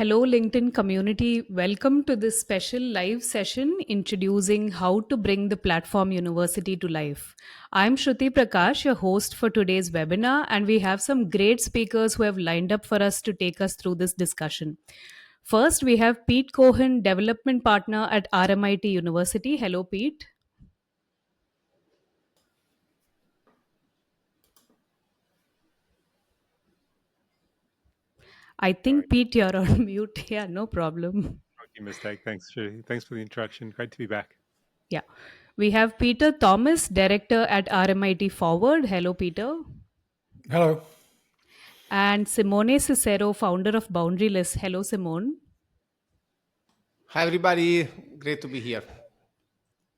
Hello, LinkedIn community. Welcome to this special live session introducing how to bring the platform university to life. I'm Shruti Prakash, your host for today's webinar, and we have some great speakers who have lined up for us to take us through this discussion. First, we have Pete Cohen, development partner at RMIT University. Hello, Pete. I Sorry, think, Pete, you're on mute. Yeah, no problem. rookie mistake. Thanks, Shruti. Thanks for the introduction. Great to be back. Yeah. We have Peter Thomas, director at RMIT Forward. Hello, Peter. Hello. And Simone Cicero, founder of Boundaryless. Hello, Simone. Hi, everybody. Great to be here.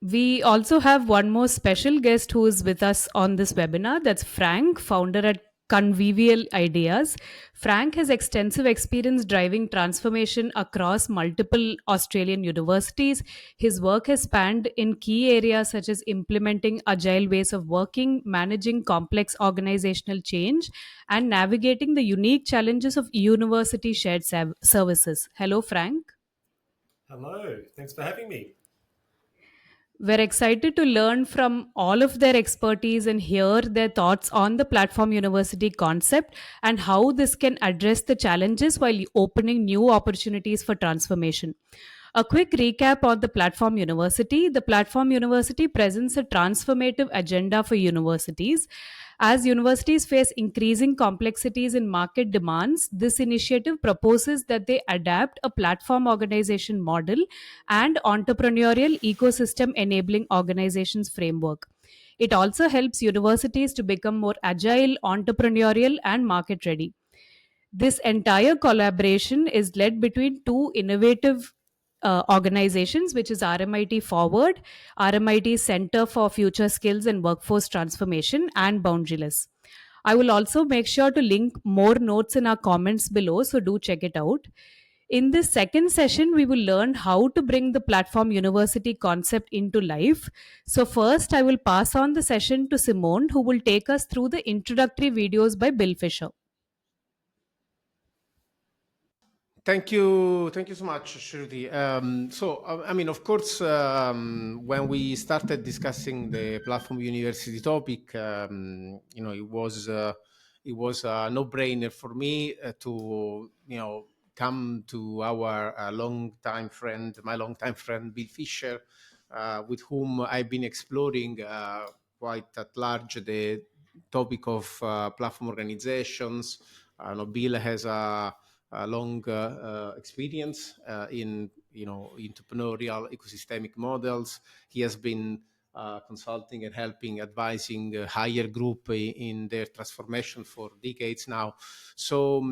We also have one more special guest who is with us on this webinar. That's Frank, founder at Convivial Ideas. Frank has extensive experience driving transformation across multiple Australian universities. His work has spanned in key areas such as implementing agile ways of working, managing complex organizational change, and navigating the unique challenges of university shared services. Hello, Frank. Hello, thanks for having me. We're excited to learn from all of their expertise and hear their thoughts on the platform university concept and how this can address the challenges while opening new opportunities for transformation. A quick recap on the platform university. The platform university presents a transformative agenda for universities. As universities face increasing complexities in market demands, this initiative proposes that they adapt a platform organization model and entrepreneurial ecosystem enabling organizations framework. It also helps universities to become more agile, entrepreneurial, and market ready. This entire collaboration is led between two innovative organizations, which is RMIT Forward, RMIT Center for Future Skills and Workforce Transformation, and Boundaryless. I will also make sure to link more notes in our comments below, so do check it out. In this second session, we will learn how to bring the platform university concept into life. So, first, I will pass on the session to Simone, who will take us through the introductory videos by Bill Fisher. Thank you. Thank you so much, Shruti. Of course, when we started discussing the platform university topic, it was a no-brainer for me to, come to our my longtime friend, Bill Fisher, with whom I've been exploring quite at large the topic of platform organizations. Bill has a long experience in entrepreneurial ecosystemic models. He has been consulting and helping advising a higher group in their transformation for decades now. So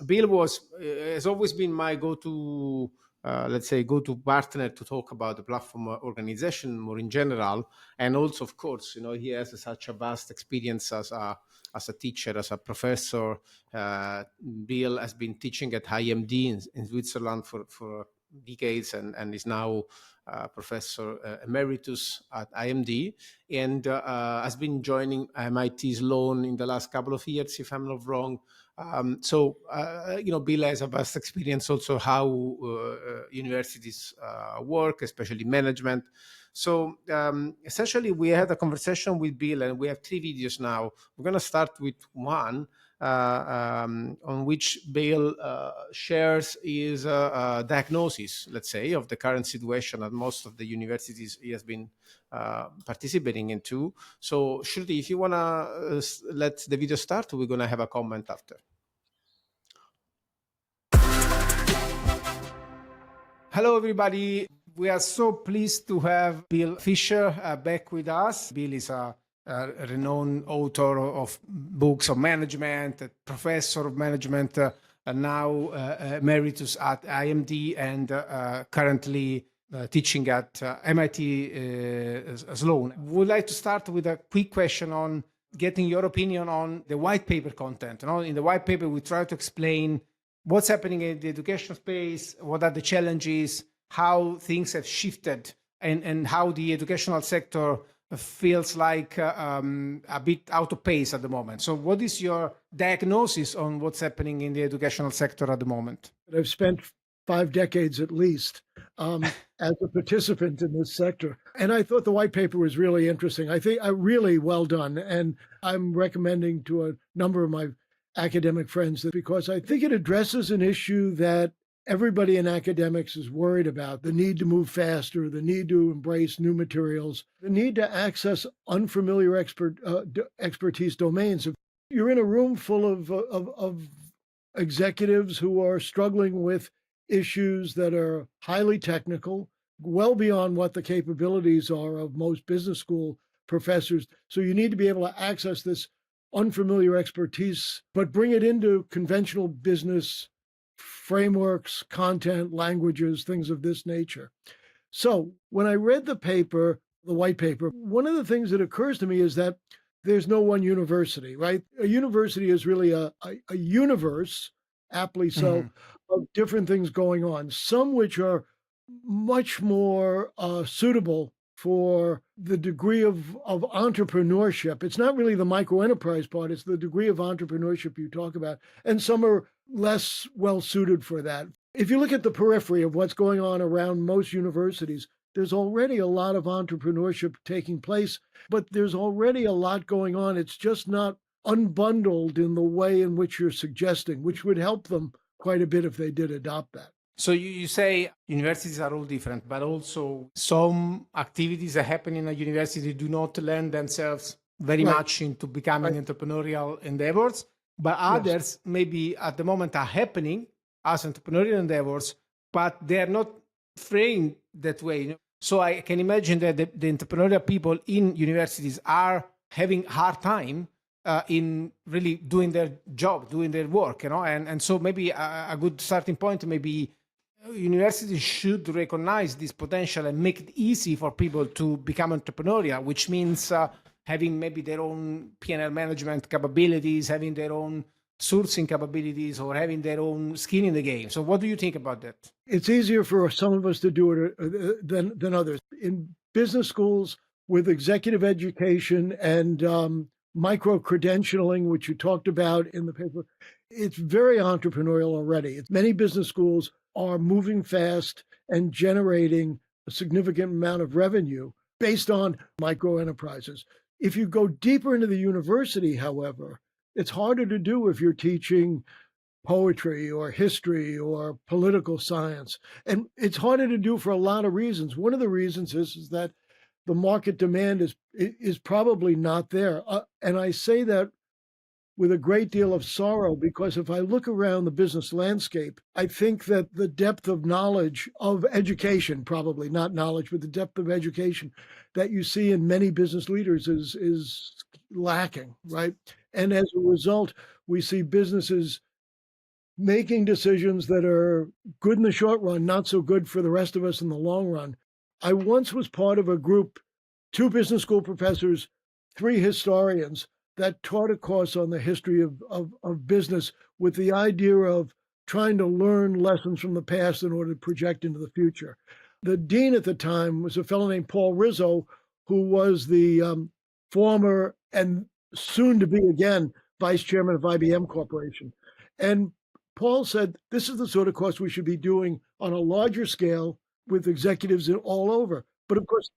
Bill has always been my go-to go-to partner to talk about the platform organization more in general. And also, of course, he has such a vast experience as a teacher, as a professor. Bill has been teaching at IMD in Switzerland for decades and is now professor emeritus at IMD, and has been joining MIT Sloan in the last couple of years, if I'm not wrong. Bill has a vast experience also how universities work, especially management. So essentially, we had a conversation with Bill, and we have 3 videos now. We're going to start with one on which Bill shares his diagnosis, let's say, of the current situation at most of the universities he has been participating into. So, Shruti, if you want to let the video start, we're going to have a comment after. Hello, everybody. We are so pleased to have Bill Fisher back with us. Bill is a renowned author of books on management, a professor of management, now emeritus at IMD, and currently teaching at MIT Sloan. Would like to start with a quick question on getting your opinion on the white paper content. In the white paper, we try to explain what's happening in the education space, what are the challenges, how things have shifted, and how the educational sector feels like a bit out of pace at the moment. So what is your diagnosis on what's happening in the educational sector at the moment? I've spent 5 decades at least as a participant in this sector. And I thought the white paper was really interesting. I think really well done. And I'm recommending to a number of my academic friends that because I think it addresses an issue that everybody in academics is worried about: the need to move faster, the need to embrace new materials, the need to access unfamiliar expertise domains. If you're in a room full of executives who are struggling with issues that are highly technical, well beyond what the capabilities are of most business school professors. So you need to be able to access this unfamiliar expertise, but bring it into conventional business frameworks, content, languages, things of this nature. So when I read the paper, the white paper, one of the things that occurs to me is that there's no one university, right? A university is really a universe, aptly so, of different things going on, some which are much more suitable for the degree of entrepreneurship. It's not really the micro enterprise part, it's the degree of entrepreneurship you talk about. And some are less well suited for that. If you look at the periphery of what's going on around most universities, there's already a lot of entrepreneurship taking place, but there's already a lot going on. It's just not unbundled in the way in which you're suggesting, which would help them quite a bit if they did adopt that. So you say universities are all different, but also some activities that happen in a university do not lend themselves very much into becoming entrepreneurial endeavors, but others maybe at the moment are happening as entrepreneurial endeavors, but they're not framed that way. So I can imagine that the entrepreneurial people in universities are having hard time in really doing their job, doing their work, and so maybe a good starting point, maybe universities should recognize this potential and make it easy for people to become entrepreneurial, which means having maybe their own P&L management capabilities, having their own sourcing capabilities, or having their own skin in the game. So what do you think about that? It's easier for some of us to do it than others. In business schools with executive education and micro-credentialing, which you talked about in the paper, it's very entrepreneurial already. Many business schools are moving fast and generating a significant amount of revenue based on micro enterprises. If you go deeper into the university, however, it's harder to do if you're teaching poetry or history or political science. And it's harder to do for a lot of reasons. One of the reasons is that the market demand is probably not there. And I say that with a great deal of sorrow, because if I look around the business landscape, I think that the depth of knowledge of education, probably not knowledge, but the depth of education that you see in many business leaders is lacking, right? And as a result, we see businesses making decisions that are good in the short run, not so good for the rest of us in the long run. I once was part of a group, 2 business school professors, 3 historians, that taught a course on the history of business with the idea of trying to learn lessons from the past in order to project into the future. The dean at the time was a fellow named Paul Rizzo, who was the former and soon to be again vice chairman of IBM Corporation. And Paul said, this is the sort of course we should be doing on a larger scale with executives all over. But of course,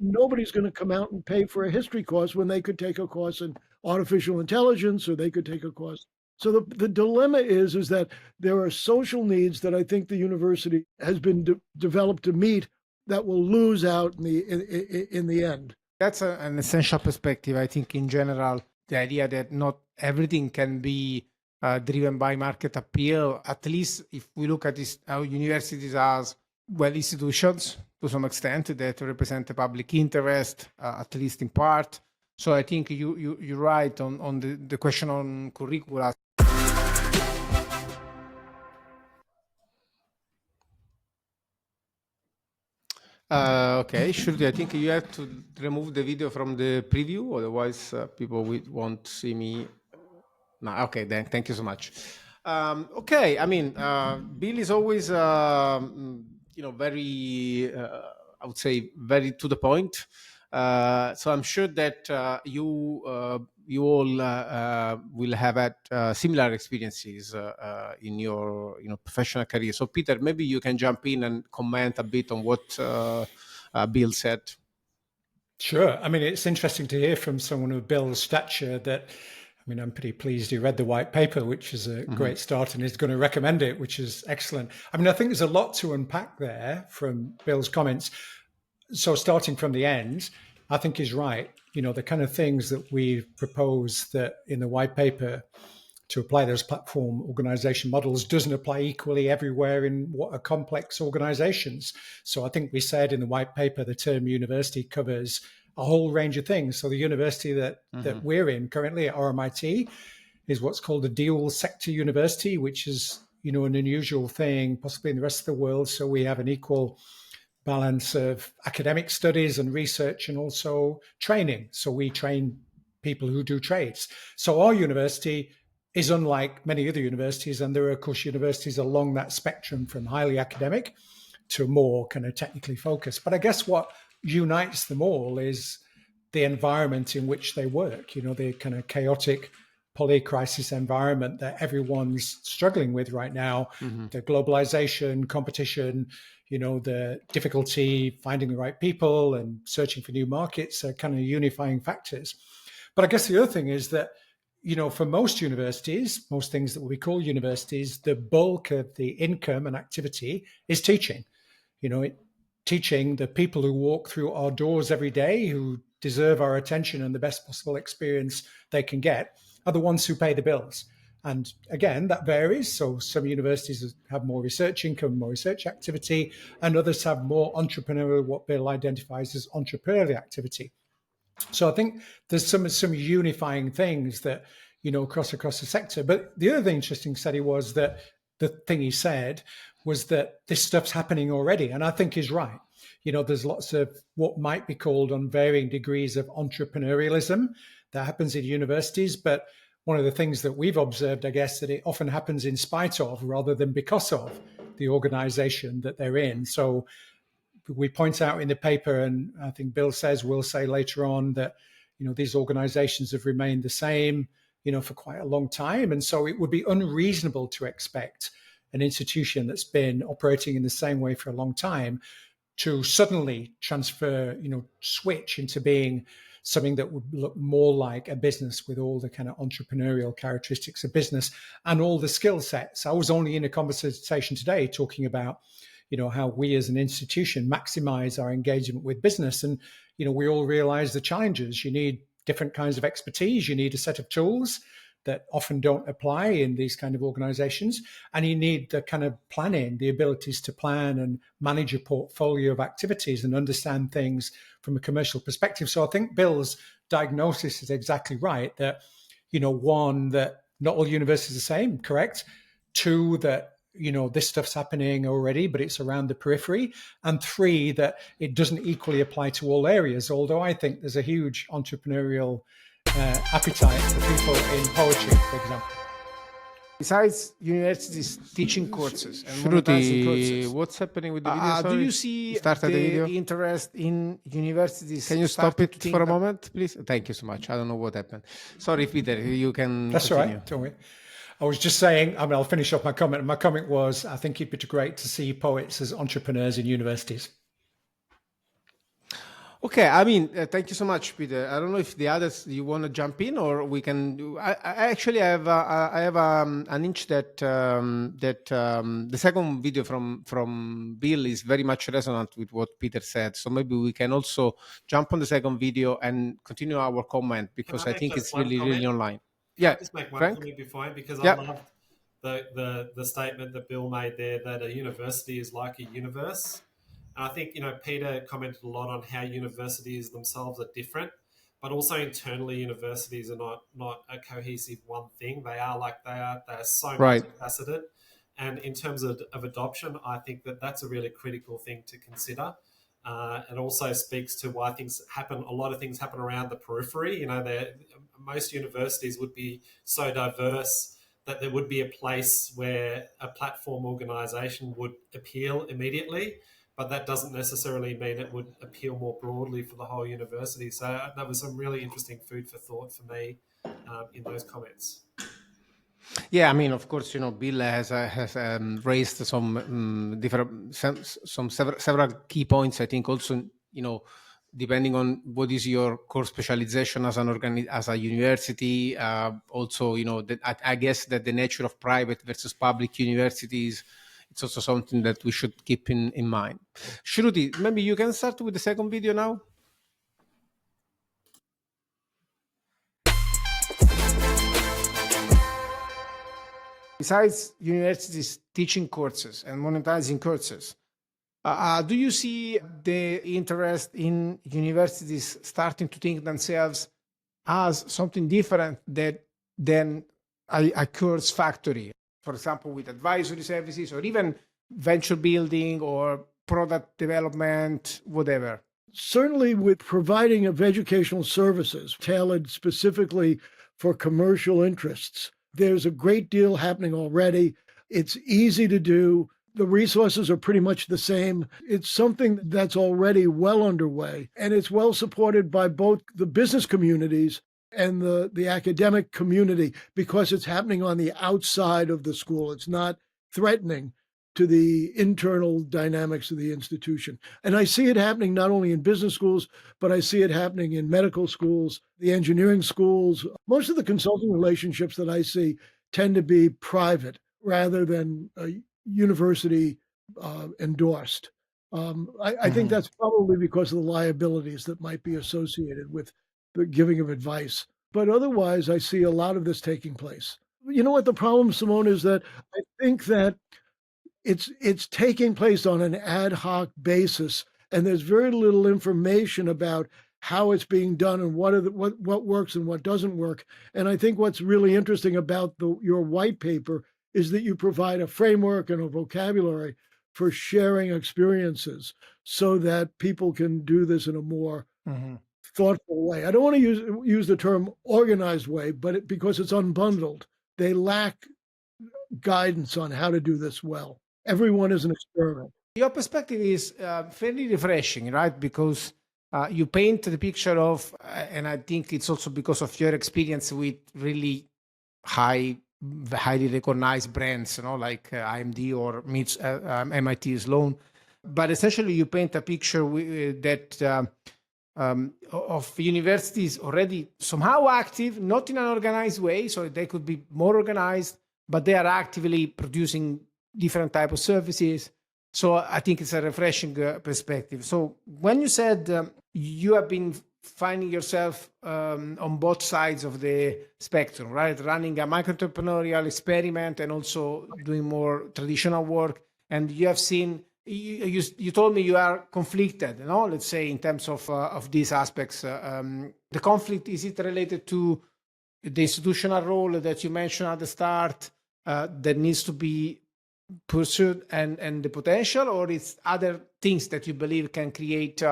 nobody's going to come out and pay for a history course when they could take a course in artificial intelligence, or they could take a course. So the dilemma is that there are social needs that I think the university has been developed to meet that will lose out in the end. That's an essential perspective. I think in general, the idea that not everything can be driven by market appeal, at least if we look at this, our universities as institutions to some extent that represent the public interest, at least in part. So I think you're right on the question on curricula. Okay, surely I think you have to remove the video from the preview, otherwise people won't see me. No, okay, then thank you so much. Okay, I mean, Bill is always, very, I would say, very to the point. So I'm sure that you all will have had similar experiences in your professional career. So Peter, maybe you can jump in and comment a bit on what Bill said. Sure. I mean, it's interesting to hear from someone of Bill's stature that, I mean, I'm pretty pleased he read the white paper, which is a great start, and is going to recommend it, which is excellent. I mean, I think there's a lot to unpack there from Bill's comments. So starting from the end, I think he's right. The kind of things that we propose that in the white paper to apply those platform organization models doesn't apply equally everywhere in what are complex organizations. So I think we said in the white paper, the term university covers a whole range of things. So the university that we're in currently at RMIT is what's called a dual sector university, which is, an unusual thing possibly in the rest of the world. So we have an equal balance of academic studies and research and also training. So we train people who do trades. So our university is unlike many other universities, and there are, of course, universities along that spectrum from highly academic to more kind of technically focused. But I guess what unites them all is the environment in which they work, the kind of chaotic poly-crisis environment that everyone's struggling with right now, the globalization, competition, the difficulty finding the right people and searching for new markets are kind of unifying factors. But I guess the other thing is that, for most universities, most things that we call universities, the bulk of the income and activity is teaching. Teaching the people who walk through our doors every day, who deserve our attention and the best possible experience they can get, are the ones who pay the bills. And again, that varies. So some universities have more research income, more research activity, and others have more entrepreneurial, what Bill identifies as entrepreneurial activity. So I think there's some unifying things that, across the sector. But the other thing interesting, Sadi, was that the thing he said was that this stuff's happening already. And I think he's right. There's lots of what might be called on varying degrees of entrepreneurialism that happens in universities. But one of the things that we've observed, I guess, that it often happens in spite of rather than because of the organization that they're in. So we point out in the paper, and I think Bill we'll say later on that, these organizations have remained the same, for quite a long time. And so it would be unreasonable to expect an institution that's been operating in the same way for a long time to suddenly transfer, switch into being something that would look more like a business with all the kind of entrepreneurial characteristics of business and all the skill sets. I was only in a conversation today talking about, how we as an institution maximize our engagement with business. And, we all realize the challenges. You need different kinds of expertise. You need a set of tools that often don't apply in these kind of organizations. And you need the kind of planning, the abilities to plan and manage a portfolio of activities and understand things from a commercial perspective. So I think Bill's diagnosis is exactly right that, one, that not all universities are the same, correct? Two, that, this stuff's happening already, but it's around the periphery. And three, that it doesn't equally apply to all areas, although I think there's a huge entrepreneurial appetite for people in poetry, for example. Besides universities teaching courses and Shruti, monetizing courses, what's happening with the video? do Sorry. you see Started the video. interest in universities? Can you stop starting it to think for a that- moment, please? Thank you so much. I don't know what happened. Sorry, Peter, you can That's all continue. right. Don't worry. I was just saying, I'll finish off my comment. My comment was, I think it'd be great to see poets as entrepreneurs in universities. Okay, I mean, thank you so much, Peter. I don't know if the others you want to jump in, or we can do. I actually have an inch that the second video from Bill is very much resonant with what Peter said. So maybe we can also jump on the second video and continue our comment because Can I I make think just it's one really comment? online. Can I Yeah, just make one Frank? comment beforehand because Yeah. I loved the statement that Bill made there that a university is like a universe. And I think Peter commented a lot on how universities themselves are different, but also internally universities are not a cohesive one thing. They are like they are. They are so Right. multifaceted. And in terms of adoption, I think that's a really critical thing to consider. It also speaks to why things happen. A lot of things happen around the periphery. Most universities would be so diverse that there would be a place where a platform organization would appeal immediately. but that doesn't necessarily mean it would appeal more broadly for the whole university. So that was some really interesting food for thought for me in those comments. Yeah, I mean, of course, Bill has raised some several key points. I think also, depending on what is your core specialization as as a university, also, that I guess that the nature of private versus public universities, it's also something that we should keep in mind. Shruti, maybe you can start with the second video now. Besides universities teaching courses and monetizing courses, do you see the interest in universities starting to think themselves as something different than a course factory? For example, with advisory services or even venture building or product development, whatever. Certainly with providing of educational services tailored specifically for commercial interests, there's a great deal happening already. It's easy to do. The resources are pretty much the same. It's something that's already well underway, and it's well supported by both the business communities and the academic community because it's happening on the outside of the school. It's not threatening to the internal dynamics of the institution. And I see it happening not only in business schools, but I see it happening in medical schools, the engineering schools. Most of the consulting relationships that I see tend to be private rather than university endorsed. I think that's probably because of the liabilities that might be associated with the giving of advice. But otherwise, I see a lot of this taking place. You know what the problem, Simone, is that I think that it's taking place on an ad hoc basis, and there's very little information about how it's being done and what works and what doesn't work. And I think what's really interesting about your white paper is that you provide a framework and a vocabulary for sharing experiences so that people can do this in a more thoughtful way. I don't want to use the term organized way, but because it's unbundled, they lack guidance on how to do this well. Everyone is an experiment. Your perspective is fairly refreshing, right? Because you paint the picture of, and I think it's also because of your experience with really highly recognized brands, like IMD or MIT Sloan. But essentially, you paint a picture that of universities already somehow active, not in an organized way, so they could be more organized, but they are actively producing different type of services. So I think it's a refreshing perspective. So when you said you have been finding yourself on both sides of the spectrum, right? Running a micro-entrepreneurial experiment and also doing more traditional work. And you have seen, you told me you are conflicted, let's say, in terms of these aspects. The conflict, is it related to the institutional role that you mentioned at the start that needs to be pursued and the potential, or it's other things that you believe can create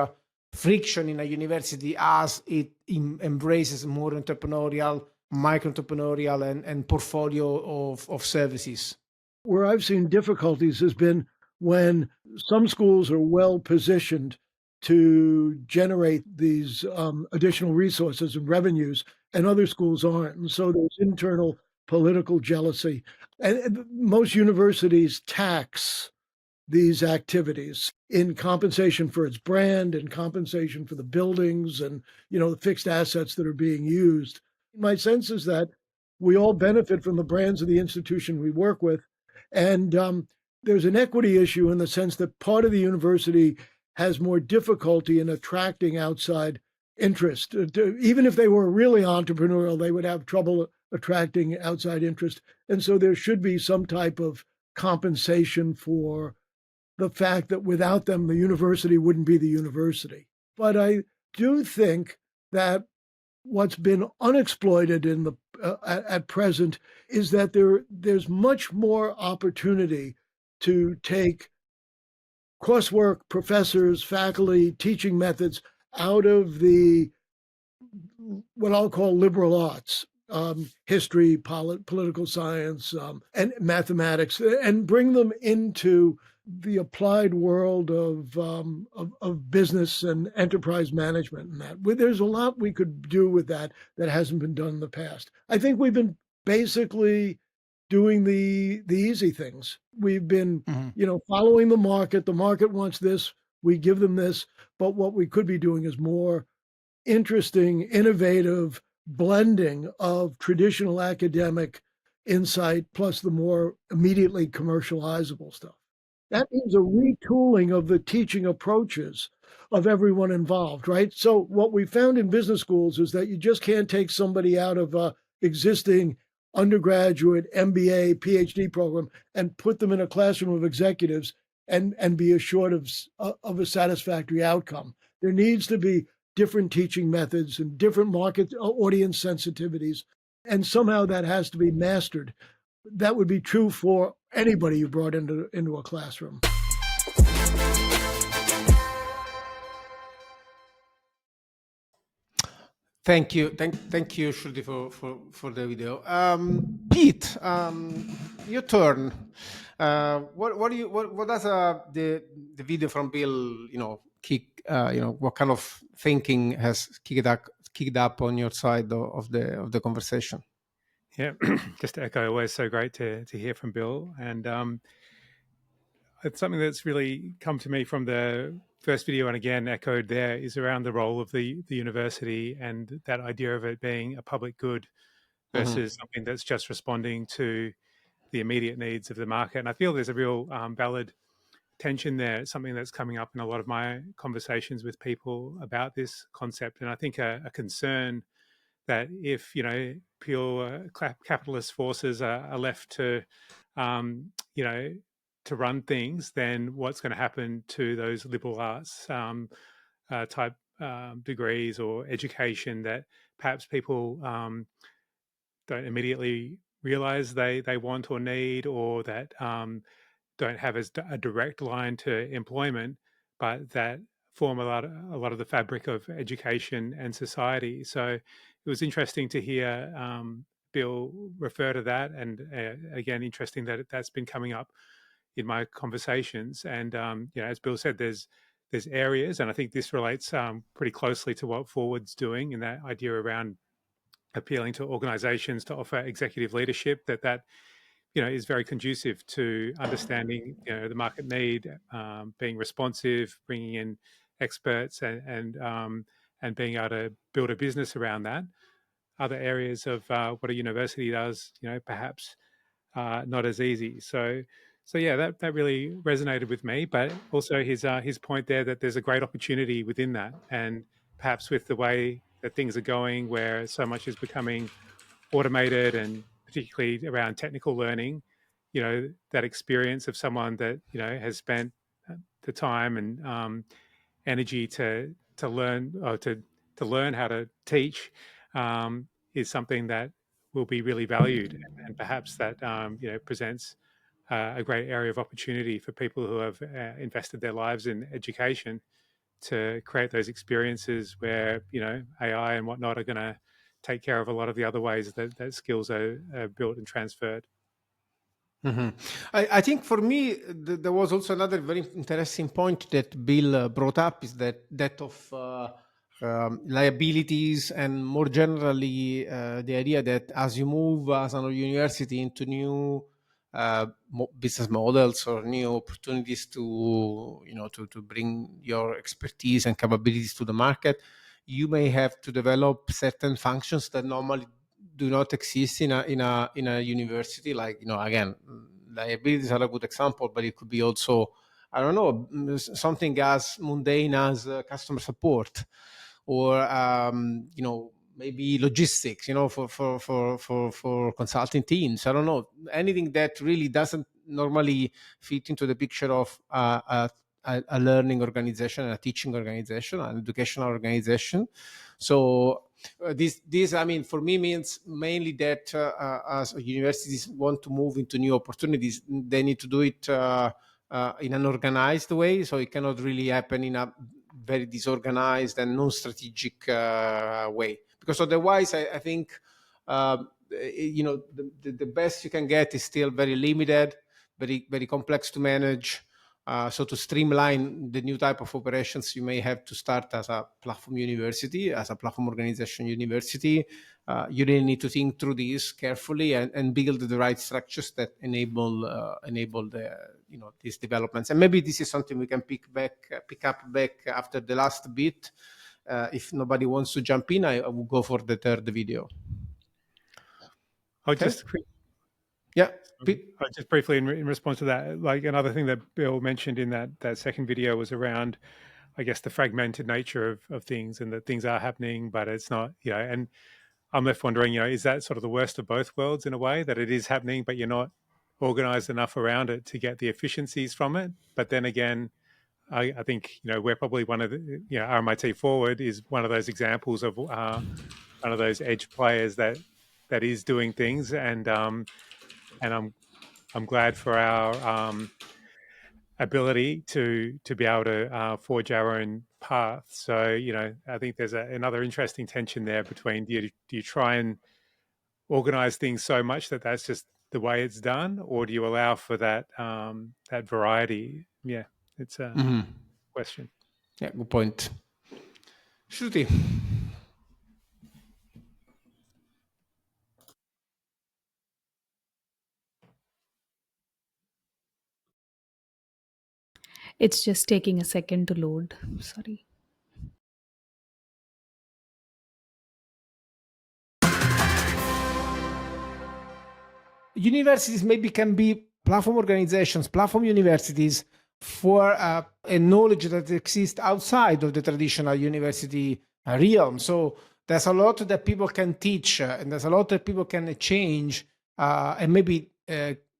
friction in a university as it embraces more entrepreneurial, micro-entrepreneurial and portfolio of services? Where I've seen difficulties has been when some schools are well positioned to generate these additional resources and revenues, and other schools aren't. And so there's internal political jealousy. And most universities tax these activities in compensation for its brand and compensation for the buildings and, the fixed assets that are being used. My sense is that we all benefit from the brands of the institution we work with. And there's an equity issue in the sense that part of the university has more difficulty in attracting outside interest. Even if they were really entrepreneurial, they would have trouble attracting outside interest. And so there should be some type of compensation for the fact that without them, the university wouldn't be the university. But I do think that what's been unexploited in the at present is that there's much more opportunity to take coursework, professors, faculty, teaching methods out of the what I'll call liberal arts. history, political science, and mathematics, and bring them into the applied world of business and enterprise management. And that there's a lot we could do with that hasn't been done in the past. I think we've been basically doing the easy things. We've been, following the market. The market wants this, we give them this. But what we could be doing is more interesting, innovative blending of traditional academic insight plus the more immediately commercializable stuff. That means a retooling of the teaching approaches of everyone involved, right? So what we found in business schools is that you just can't take somebody out of a existing undergraduate MBA, PhD program and put them in a classroom of executives and be assured of a satisfactory outcome. There needs to be different teaching methods and different market audience sensitivities. And somehow that has to be mastered. That would be true for anybody you brought into a classroom. Thank you, Shruti, for the video. Pete, your turn. What does the video from Bill, what kind of thinking has kicked up on your side of the conversation? Yeah, just to echo, always so great to hear from Bill, and it's something that's really come to me from the first video, and again echoed there, is around the role of the university and that idea of it being a public good versus something that's just responding to the immediate needs of the market. And I feel there's a real valid tension there. It's something that's coming up in a lot of my conversations with people about this concept, and I think a concern that if pure capitalist forces are left to to run things, then what's going to happen to those liberal arts type degrees or education that perhaps people don't immediately realize they want or need, or that don't have as a direct line to employment, but that form a lot of the fabric of education and society. So it was interesting to hear Bill refer to that, and again, interesting that that's been coming up in my conversations. And as Bill said, there's areas, and I think this relates pretty closely to what Forward's doing, in that idea around appealing to organizations to offer executive leadership, that is very conducive to understanding the market need, being responsive, bringing in experts, and being able to build a business around that. Other areas of what a university does, perhaps not as easy. So yeah, that really resonated with me. But also his point there that there's a great opportunity within that, and perhaps with the way that things are going, where so much is becoming automated, and particularly around technical learning, that experience of someone that has spent the time and energy to learn, or to learn how to teach, is something that will be really valued, and perhaps that presents a great area of opportunity for people who have invested their lives in education to create those experiences where AI and whatnot are going to take care of a lot of the other ways that skills are built and transferred. I think for me, there was also another very interesting point that Bill brought up, is that of liabilities, and more generally the idea that as you move as a university into new business models or new opportunities to bring your expertise and capabilities to the market, you may have to develop certain functions that normally do not exist in a university. Like, again, liabilities are a good example, but it could be also, I don't know, something as mundane as customer support, or maybe logistics, for consulting teams. I don't know, anything that really doesn't normally fit into the picture of a learning organization, a teaching organization, an educational organization. So this, I mean, for me, means mainly that as universities want to move into new opportunities, they need to do it in an organized way. So it cannot really happen in a very disorganized and non-strategic way, because otherwise I think the best you can get is still very limited, very complex to manage. So to streamline the new type of operations, you may have to start as a platform university, as a platform organization university. You really need to think through this carefully and build the right structures that enable the these developments. And maybe this is something we can pick up back after the last bit. If nobody wants to jump in, I will go for the third video. I'll Okay. just Yeah. just briefly in response to that, like another thing that Bill mentioned in that second video was around, I guess, the fragmented nature of things, and that things are happening, but it's not, and I'm left wondering, is that sort of the worst of both worlds in a way, that it is happening, but you're not organized enough around it to get the efficiencies from it? But then again, I think, we're probably one of the, RMIT Forward is one of those examples of one of those edge players that is doing things, and I'm glad for our ability to be able to forge our own path. So, I think there's another interesting tension there between do you try and organize things so much that that's just the way it's done, or do you allow for that that variety? Yeah, it's a question. Yeah, good point. Shruti. It's just taking a second to load. Sorry. Universities maybe can be platform organizations, platform universities for a knowledge that exists outside of the traditional university realm. So there's a lot that people can teach, and there's a lot that people can change, and maybe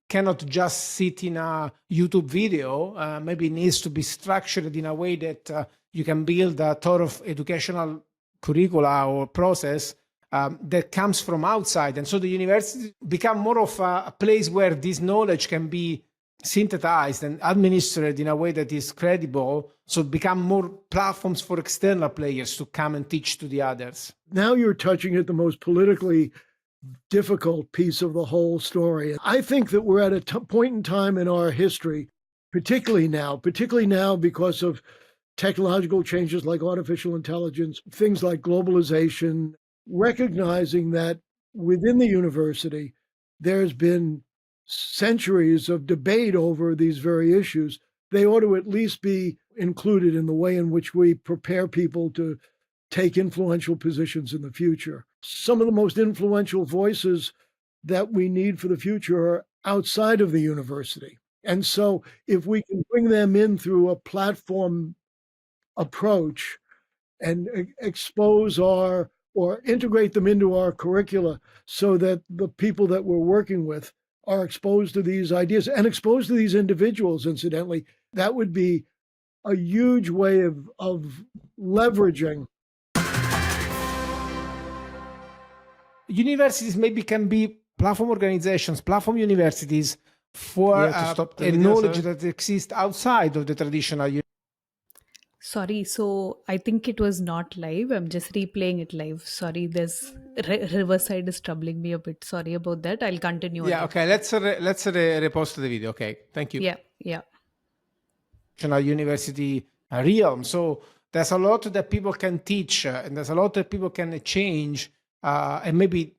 cannot just sit in a YouTube video. Maybe it needs to be structured in a way that you can build a sort of educational curricula or process that comes from outside. And so the university become more of a place where this knowledge can be synthesized and administered in a way that is credible. So become more platforms for external players to come and teach to the others. Now you're touching at the most politically difficult piece of the whole story. I think that we're at a point in time in our history, particularly now because of technological changes like artificial intelligence, things like globalization, recognizing that within the university, there's been centuries of debate over these very issues. They ought to at least be included in the way in which we prepare people to take influential positions in the future. Some of the most influential voices that we need for the future are outside of the university. And so if we can bring them in through a platform approach and expose or integrate them into our curricula so that the people that we're working with are exposed to these ideas and exposed to these individuals, incidentally, that would be a huge way of leveraging. Universities maybe can be platform organizations, platform universities for a knowledge that exists outside of the traditional university. Sorry, so I think it was not live. I'm just replaying it live. Sorry, this Riverside is troubling me a bit. Sorry about that. I'll continue. Yeah, okay. Let's repost the video. Okay, thank you. Yeah. University realm. So there's a lot that people can teach, and there's a lot that people can change, and maybe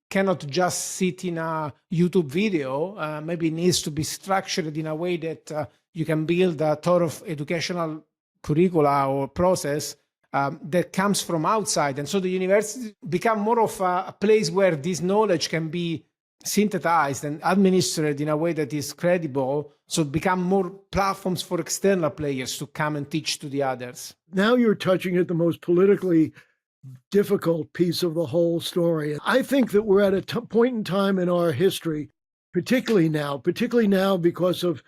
cannot just sit in a YouTube video. Maybe it needs to be structured in a way that you can build a sort of educational curricula or process that comes from outside. And so the university become more of a place where this knowledge can be synthesized and administered in a way that is credible. So become more platforms for external players to come and teach to the others. Now you're touching at the most politically difficult piece of the whole story. I think that we're at a point in time in our history, particularly now because of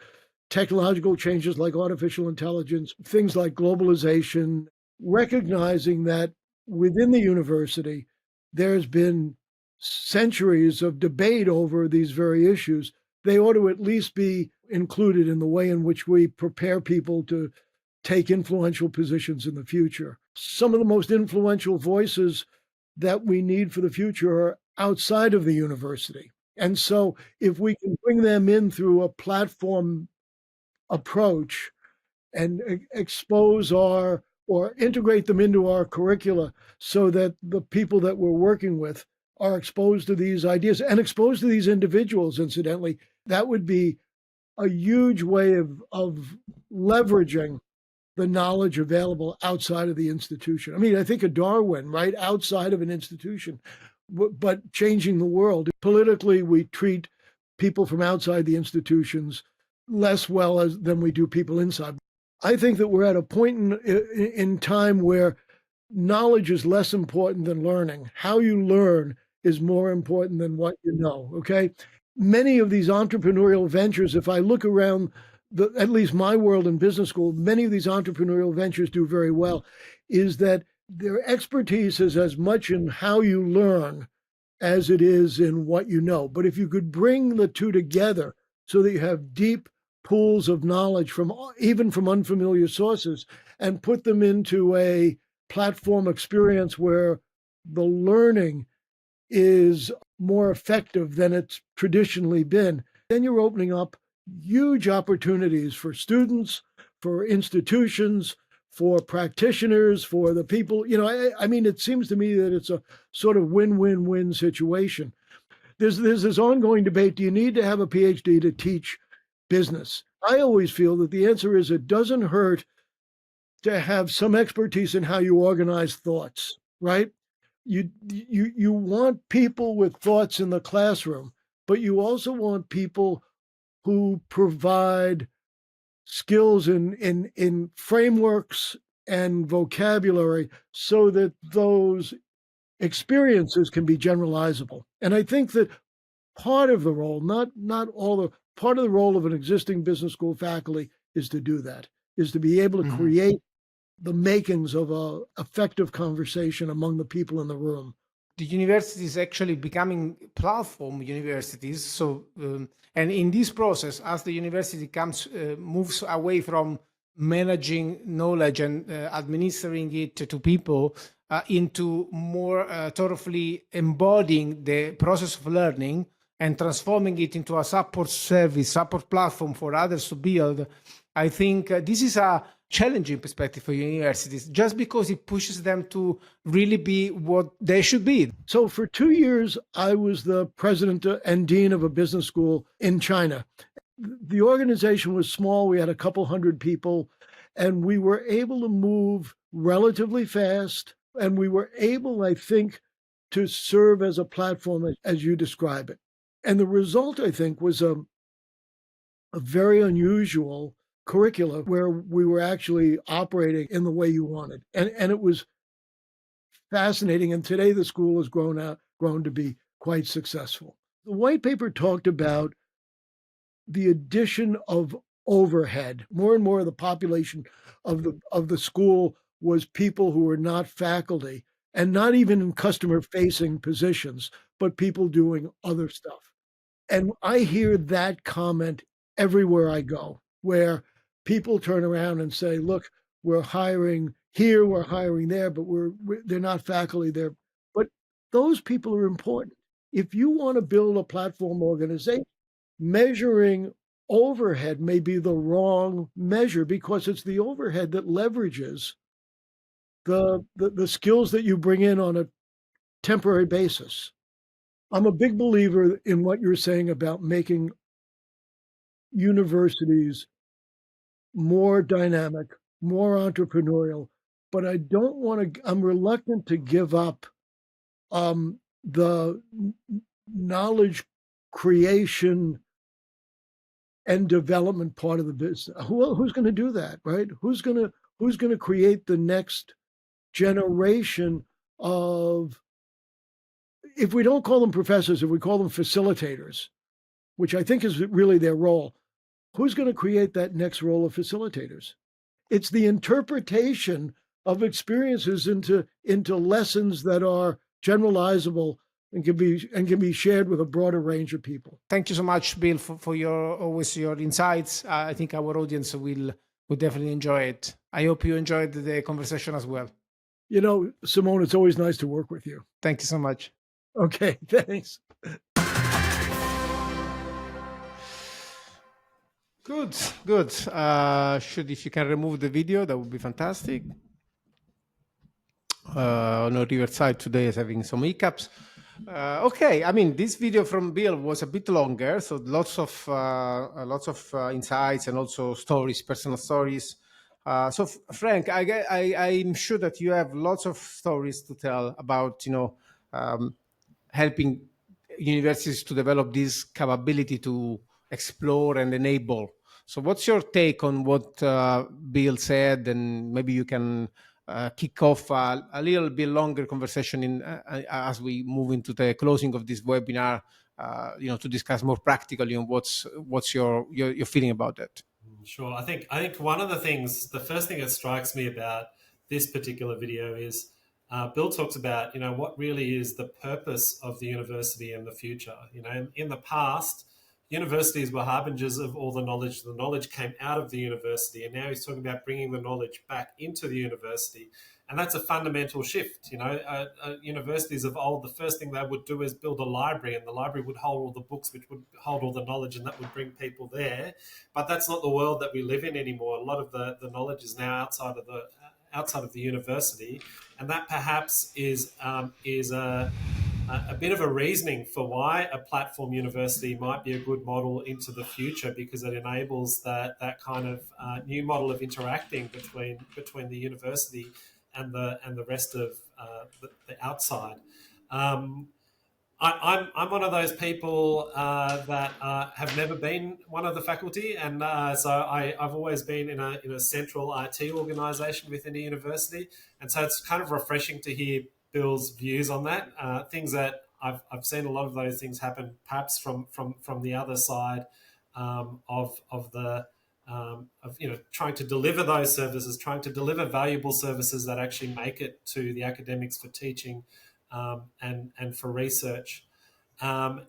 technological changes like artificial intelligence, things like globalization, recognizing that within the university, there's been centuries of debate over these very issues. They ought to at least be included in the way in which we prepare people to take influential positions in the future. Some of the most influential voices that we need for the future are outside of the university. And so if we can bring them in through a platform approach and expose our or integrate them into our curricula so that the people that we're working with are exposed to these ideas and exposed to these individuals, incidentally, that would be a huge way of leveraging the knowledge available outside of the institution. I mean, I think of Darwin, right? Outside of an institution, but changing the world. Politically, we treat people from outside the institutions less well than we do people inside. I think that we're at a point in time where knowledge is less important than learning. How you learn is more important than what you know, okay? Many of these entrepreneurial ventures, if I look around at least my world in business school, many of these entrepreneurial ventures do very well, is that their expertise is as much in how you learn as it is in what you know. But if you could bring the two together so that you have deep pools of knowledge from even from unfamiliar sources and put them into a platform experience where the learning is more effective than it's traditionally been, then you're opening up huge opportunities for students, for institutions, for practitioners, for the people. You know, I mean, it seems to me that it's a sort of win-win-win situation. There's this ongoing debate. Do you need to have a PhD to teach business? I always feel that the answer is it doesn't hurt to have some expertise in how you organize thoughts, right? You want people with thoughts in the classroom, but you also want people who provide skills in frameworks and vocabulary so that those experiences can be generalizable. And I think that part of the role, not all the part of the role of an existing business school faculty is to do that, is to be able to create the makings of a effective conversation among the people in the room. The university is actually becoming platform universities. So, and in this process, as the university moves away from managing knowledge and administering it to people into more thoroughly embodying the process of learning and transforming it into a support service, support platform for others to build, I think this is a challenging perspective for universities, just because it pushes them to really be what they should be. So for 2 years, I was the president and dean of a business school in China. The organization was small. We had a couple hundred people, and we were able to move relatively fast. And we were able, I think, to serve as a platform as you describe it. And the result, I think, was a very unusual curricula where we were actually operating in the way you wanted. And it was fascinating. And today the school has grown to be quite successful. The white paper talked about the addition of overhead. More and more of the population of the school was people who were not faculty and not even in customer-facing positions, but people doing other stuff. And I hear that comment everywhere I go, where people turn around and say, look, we're hiring here, we're hiring there, but they're not faculty there. But those people are important. If you want to build a platform organization, measuring overhead may be the wrong measure because it's the overhead that leverages the skills that you bring in on a temporary basis. I'm a big believer in what you're saying about making universities more dynamic, more entrepreneurial, but I don't want to, I'm reluctant to give up the knowledge creation and development part of the business. Who's going to do that, right? Who's going to create the next generation of, if we don't call them professors, if we call them facilitators, which I think is really their role, who's going to create that next role of facilitators? It's the interpretation of experiences into lessons that are generalizable and can be shared with a broader range of people. Thank you so much, Bill, for your insights. I think our audience will definitely enjoy it. I hope you enjoyed the conversation as well. You know, Simone, it's always nice to work with you. Thank you so much. Okay, thanks. Good, good. If you can remove the video, that would be fantastic. No, Riverside today is having some hiccups. Okay, I mean, this video from Bill was a bit longer, so lots of insights and also stories, personal stories. So, Frank, I'm sure that you have lots of stories to tell about, helping universities to develop this capability to explore and enable. So, what's your take on what Bill said, and maybe you can kick off a little bit longer conversation as we move into the closing of this webinar, to discuss more practically on what's your feeling about that. Sure. I think one of the first thing that strikes me about this particular video is Bill talks about, what really is the purpose of the university in the future. In the past, universities were harbingers of all the knowledge. The knowledge came out of the university, and now he's talking about bringing the knowledge back into the university. And that's a fundamental shift. Universities of old, the first thing they would do is build a library, and the library would hold all the books, which would hold all the knowledge, and that would bring people there. But that's not the world that we live in anymore. A lot of the knowledge is now outside of the university, and that perhaps is a bit of a reasoning for why a platform university might be a good model into the future, because it enables that kind of new model of interacting between the university and the rest of the outside. I'm one of those people that have never been one of the faculty, and so I've always been in a central IT organisation within a university, and so it's kind of refreshing to hear Bill's views on that. Things that I've seen a lot of those things happen, perhaps from the other side of trying to deliver those services, trying to deliver valuable services that actually make it to the academics for teaching and for research. So I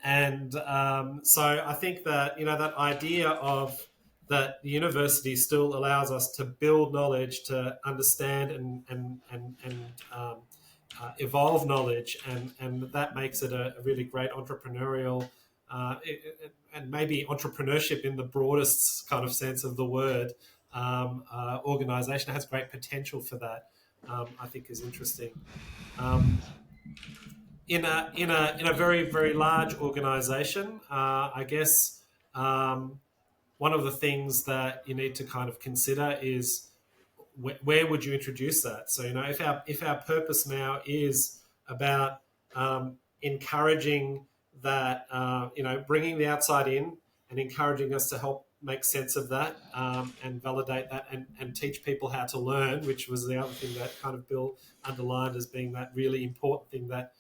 think that that idea of that the university still allows us to build knowledge, to understand and evolve knowledge, and that makes it a really great entrepreneurial and maybe entrepreneurship in the broadest kind of sense of the word organization. Has great potential for that. I think is interesting. In a very, very large organization, I guess one of the things that you need to kind of consider is where would you introduce that? So if our purpose now is about encouraging that, bringing the outside in and encouraging us to help make sense of that and validate that and teach people how to learn, which was the other thing that kind of Bill underlined as being that really important thing that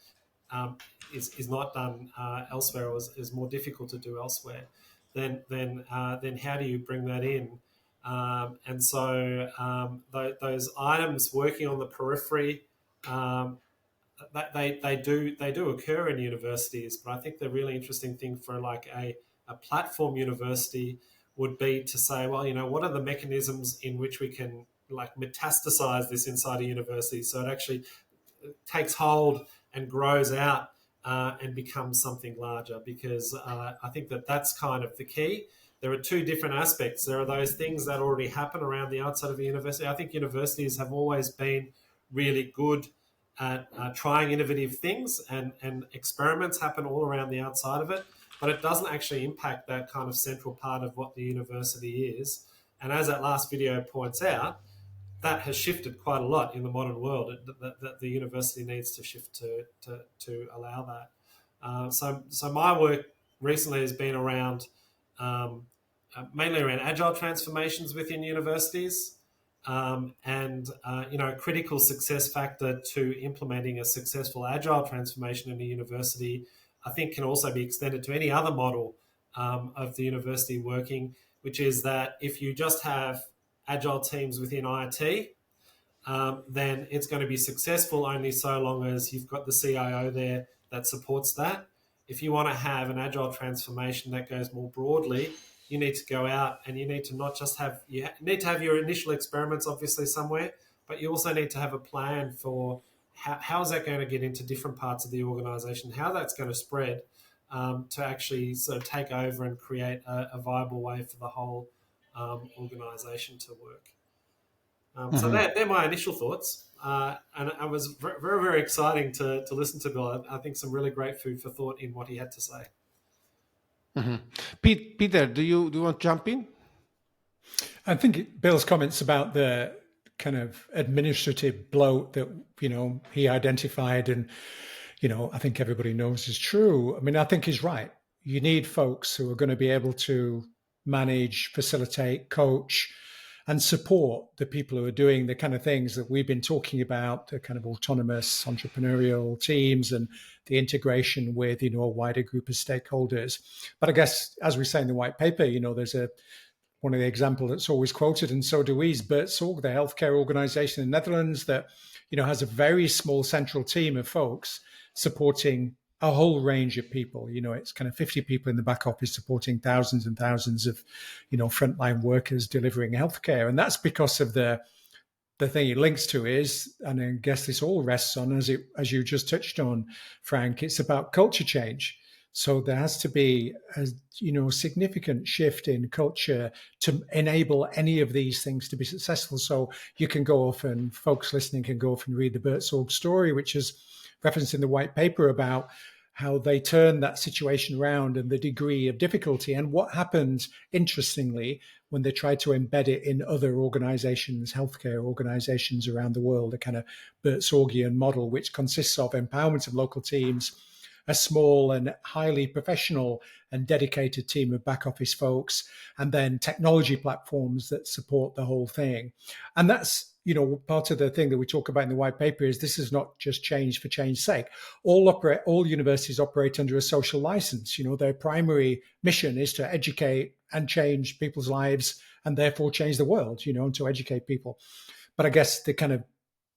is not done elsewhere, or is more difficult to do elsewhere, then how do you bring that in? And so those items working on the periphery, they do occur in universities, but I think the really interesting thing for like a platform university would be to say, well, what are the mechanisms in which we can like metastasize this inside a university so it actually takes hold and grows out and becomes something larger, because I think that's kind of the key. There are two different aspects. There are those things that already happen around the outside of a university. I think universities have always been really good at trying innovative things, and experiments happen all around the outside of it, but it doesn't actually impact that kind of central part of what the university is. And as that last video points out, that has shifted quite a lot in the modern world. That the university needs to shift to allow that. So my work recently has been around mainly around agile transformations within universities, and critical success factor to implementing a successful agile transformation in a university, I think, can also be extended to any other model of the university working, which is that if you just have agile teams within IT, then it's going to be successful only so long as you've got the CIO there that supports that. If you want to have an agile transformation that goes more broadly, you need to go out and you need to not just you need to have your initial experiments obviously somewhere, but you also need to have a plan for how is that going to get into different parts of the organization, how that's going to spread to actually sort of take over and create a viable way for the whole organization to work. So they're my initial thoughts. And it was very, very exciting to listen to Bill. I think some really great food for thought in what he had to say. Peter, do you want to jump in? I think Bill's comments about the kind of administrative bloat that, he identified and, I think everybody knows is true. I mean, I think he's right. You need folks who are going to be able to manage, facilitate, coach, and support the people who are doing the kind of things that we've been talking about, the kind of autonomous entrepreneurial teams and the integration with, a wider group of stakeholders. But I guess, as we say in the white paper, there's one of the examples that's always quoted, and so do we, is Buurtzorg, the healthcare organization in the Netherlands that, has a very small central team of folks supporting a whole range of people. It's kind of 50 people in the back office supporting thousands and thousands of, frontline workers delivering healthcare. And that's because of the thing it links to is, and I guess this all rests on, as you just touched on, Frank, it's about culture change. So there has to be a significant shift in culture to enable any of these things to be successful. So you can go off, and folks listening can go off and read the Buurtzorg story, which is referenced in the white paper about how they turned that situation around and the degree of difficulty and what happened, interestingly, when they tried to embed it in other organizations, healthcare organizations around the world, a kind of Buurtzorgian model, which consists of empowerment of local teams, a small and highly professional and dedicated team of back office folks, and then technology platforms that support the whole thing. And that's, part of the thing that we talk about in the white paper is this is not just change for change's sake. All universities operate under a social license. Their primary mission is to educate and change people's lives and therefore change the world, and to educate people. But I guess the kind of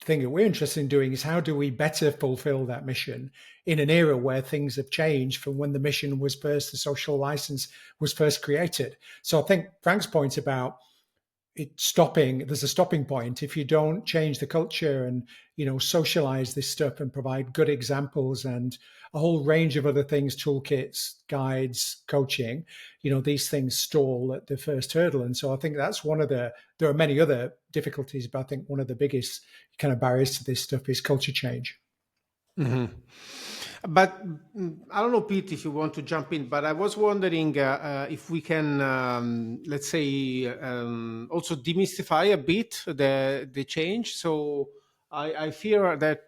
thing that we're interested in doing is how do we better fulfill that mission in an era where things have changed from when the mission was first, the social license was first created. So I think Frank's point about there's a stopping point if you don't change the culture and socialize this stuff and provide good examples and a whole range of other things, toolkits, guides, coaching. These things stall at the first hurdle. And so I think that's there are many other difficulties, but I think one of the biggest kind of barriers to this stuff is culture change. But I don't know, Pete, if you want to jump in, but I was wondering if we can, let's say, also demystify a bit the change. So I fear that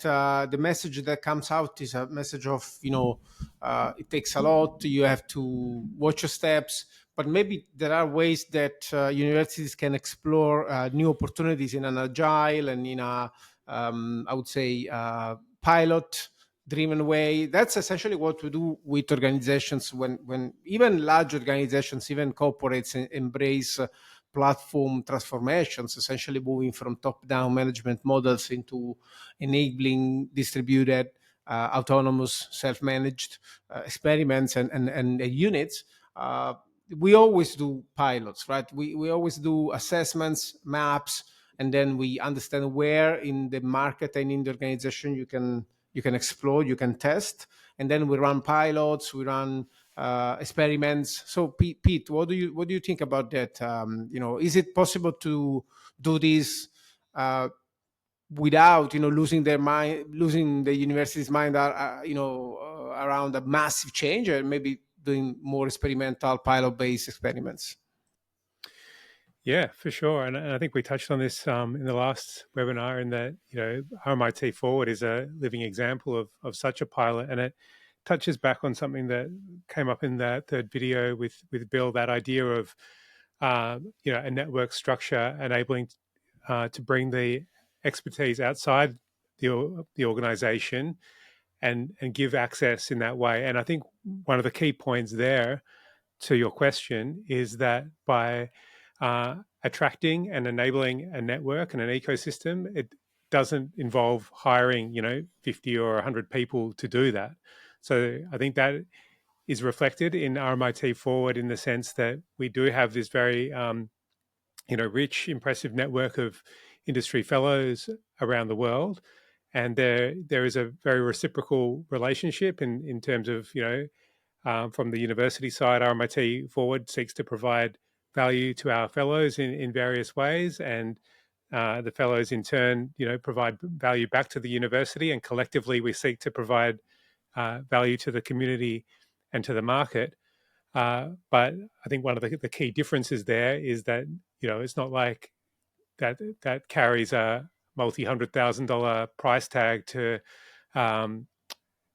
the message that comes out is a message of, it takes a lot, you have to watch your steps, but maybe there are ways that universities can explore new opportunities in an agile and in a, I would say, pilot driven way. That's essentially what we do with organizations when even large organizations, even corporates embrace platform transformations, essentially moving from top-down management models into enabling distributed, autonomous, self-managed experiments and units. We always do pilots, right? We always do assessments, maps, and then we understand where in the market and in the organization you can explore, you can test, and then we run pilots, we run experiments. So Pete, what do you think about that? Is it possible to do this without losing the university's mind around a massive change, or maybe doing more experimental pilot-based experiments? Yeah, for sure. And I think we touched on this in the last webinar, in that, RMIT Forward is a living example of such a pilot. And it touches back on something that came up in that third video with Bill, that idea of, a network structure enabling to bring the expertise outside the organization and give access in that way. And I think one of the key points there to your question is that by attracting and enabling a network and an ecosystem, it doesn't involve hiring, 50 or 100 people to do that. So I think that is reflected in RMIT Forward in the sense that we do have this very, rich, impressive network of industry fellows around the world. and there is a very reciprocal relationship in terms of, from the university side, RMIT Forward seeks to provide value to our fellows in various ways, and the fellows in turn, provide value back to the university, and collectively we seek to provide value to the community and to the market. But I think one of the key differences there is that, it's not like that carries a multi-$100,000 price tag um,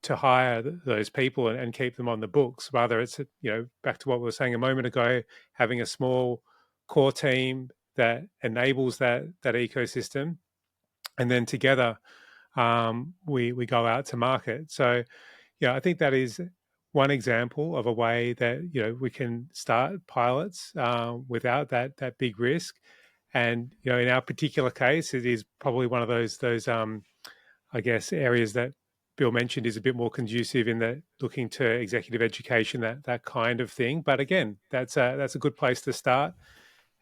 to hire those people and keep them on the books. Rather, it's, back to what we were saying a moment ago, having a small core team that enables that ecosystem, and then together we go out to market. So, I think that is one example of a way that we can start pilots without that big risk. And in our particular case, it is probably one of those I guess areas that Bill mentioned is a bit more conducive in that looking to executive education, that kind of thing. But again, that's a good place to start.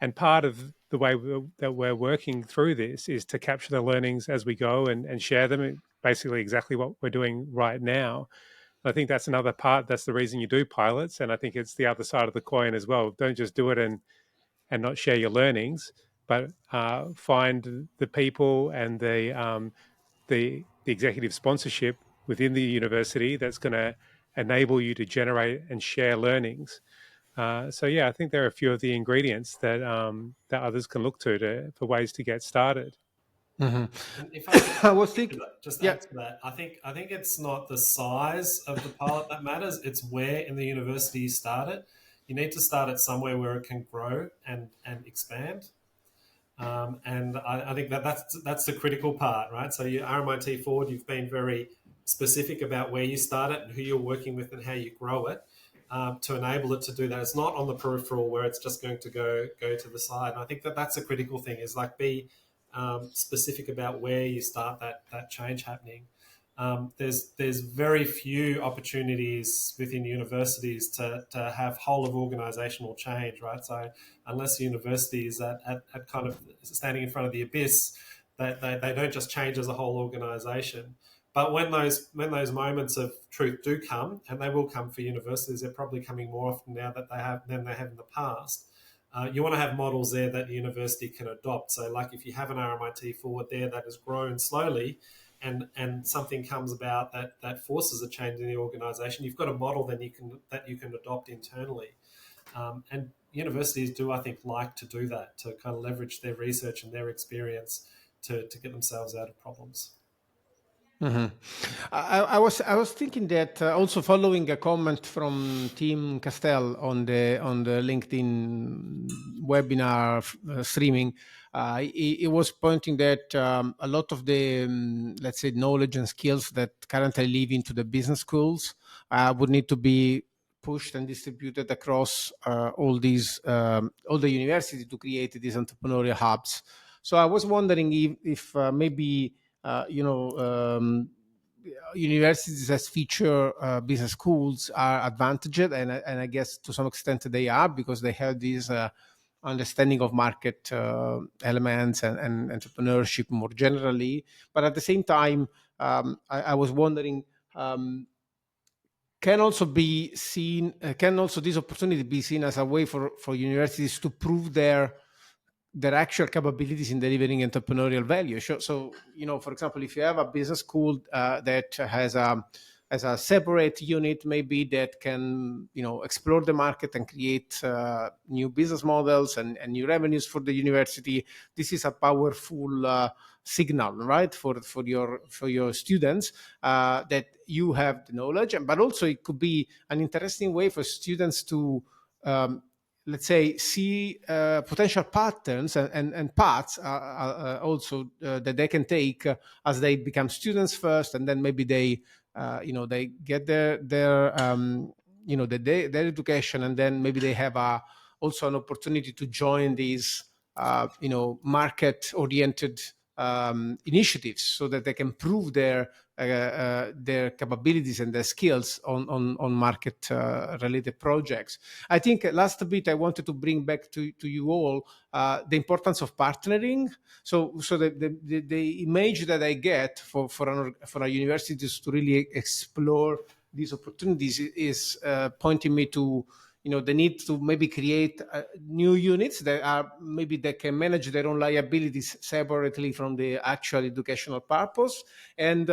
And part of the way that we're working through this is to capture the learnings as we go and share them. Basically, exactly what we're doing right now. I think that's another part. That's the reason you do pilots, and I think it's the other side of the coin as well. Don't just do it and not share your learnings, but find the people and the executive sponsorship within the university that's going to enable you to generate and share learnings. So yeah, I think there are a few of the ingredients that that others can look to for ways to get started. And if I could I was thinking, just yeah. add to that, I think it's not the size of the pilot that matters. It's where in the university you start it. You need to start it somewhere where it can grow and expand. And I think that's the critical part, right? So you RMIT Forward, you've been very specific about where you start it and who you're working with and how you grow it to enable it to do that. It's not on the peripheral where it's just going to go to the side. And I think that's a critical thing, is like be specific about where you start that change happening. There's very few opportunities within universities to have whole of organizational change, right? So unless the university is at kind of standing in front of the abyss, they don't just change as a whole organization. But when those moments of truth do come, and they will come for universities, they're probably coming more often now than they have in the past. You want to have models there that the university can adopt. So, like if you have an RMIT Forward there that has grown slowly, and something comes about that forces a change in the organisation, you've got a model that you can adopt internally. And universities do, I think, like to do that, to kind of leverage their research and their experience to get themselves out of problems. Mm-hmm. I was thinking that also following a comment from Tim Castell on the LinkedIn webinar streaming, he was pointing that a lot of the let's say knowledge and skills that currently live into the business schools would need to be pushed and distributed across all the universities to create these entrepreneurial hubs. So I was wondering if maybe universities as feature business schools are advantaged, and I guess to some extent they are, because they have this understanding of market elements and entrepreneurship more generally. But at the same time, I was wondering, can also this opportunity be seen as a way for universities to prove their actual capabilities in delivering entrepreneurial value? So, for example, if you have a business school that has a separate unit, maybe that can, explore the market and create new business models and new revenues for the university, this is a powerful signal, right, for your students that you have the knowledge, but also it could be an interesting way for students to let's say, see potential patterns and paths also that they can take as they become students first, and then maybe they get their their education, and then maybe they have also an opportunity to join these market oriented initiatives so that they can prove their capabilities and their skills on market related projects. I think last bit I wanted to bring back to you all the importance of partnering. So the image that I get for a university to really explore these opportunities is pointing me to the need to maybe create new units that are maybe they can manage their own liabilities separately from the actual educational purpose. And